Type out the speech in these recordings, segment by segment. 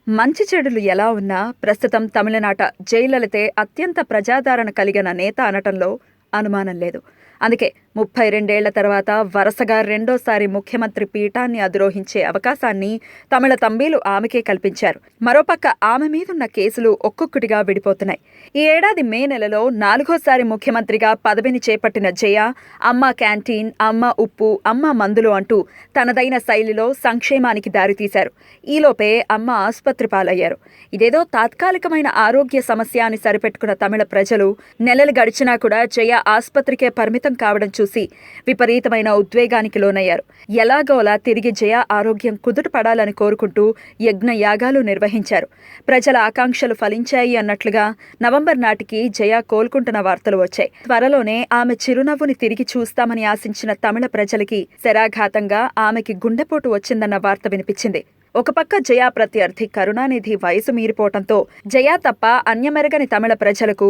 మంచి చెడులు ఎలా ఉన్నా ప్రస్తుతం తమిళనాట జయలలితే అత్యంత ప్రజాదరణ కలిగిన నేత అనటంలో అనుమానం లేదు. అందుకే 32 తర్వాత వరుసగా రెండోసారి ముఖ్యమంత్రి పీఠాన్ని అధిరోహించే అవకాశాన్ని తమిళ తంబీలు ఆమెకే కల్పించారు. మరోపక్క ఆమె మీదున్న కేసులు ఒక్కొక్కటిగా విడిపోతున్నాయి. ఈ ఏడాది మే నెలలో 4వ ముఖ్యమంత్రిగా పదవిని చేపట్టిన జయ అమ్మ క్యాంటీన్, అమ్మ ఉప్పు, అమ్మ మందులు అంటూ తనదైన శైలిలో సంక్షేమానికి దారితీశారు. ఈలోపే అమ్మ ఆసుపత్రి పాలయ్యారు. ఇదేదో తాత్కాలికమైన ఆరోగ్య సమస్య అని సరిపెట్టుకున్న తమిళ ప్రజలు నెలలు గడిచినా కూడా జయ ఆసుపత్రికే పరిమితం కావడం చూసి విపరీతమైన ఉద్వేగానికి లోనయ్యారు. ఎలాగోలా తిరిగి జయ ఆరోగ్యం కుదుట పడాలని కోరుకుంటూ యజ్ఞ యాగాలు నిర్వహించారు. ప్రజల ఆకాంక్షలు ఫలించాయి అన్నట్లుగా నవంబర్ నాటికి జయ కోలుకుంటున్న వార్తలు వచ్చాయి. త్వరలోనే ఆమె చిరునవ్వుని తిరిగి చూస్తామని ఆశించిన తమిళ ప్రజలకి శరాఘాతంగా ఆమెకి గుండెపోటు వచ్చిందన్న వార్త వినిపించింది. ఒక పక్క జయా ప్రత్యర్థి కరుణానిధి వయసు మీరిపోవటంతో జయా తప్ప అన్యమెరగని తమిళ ప్రజలకు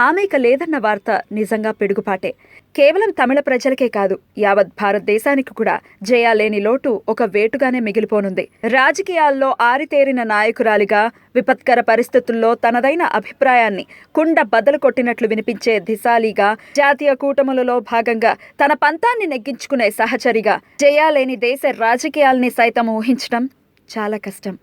ఆమెక లేదన్న వార్త నిజంగా పిడుగుపాటే. కేవలం తమిళ ప్రజలకే కాదు, యావత్ భారతదేశానికి కూడా జయా లేని లోటు ఒక వేటుగానే మిగిలిపోనుంది. రాజకీయాల్లో ఆరితేరిన నాయకురాలిగా విపత్కర పరిస్థితుల్లో తనదైన అభిప్రాయాన్ని కుండ బద్దలు కొట్టినట్లు వినిపించే దిశాలీగా, జాతీయ కూటములలో భాగంగా తన పంతాన్ని నెగ్గించుకునే సహచరిగా జయా లేని దేశ రాజకీయాల్ని సైతం ఊహించడం చాలా కష్టం.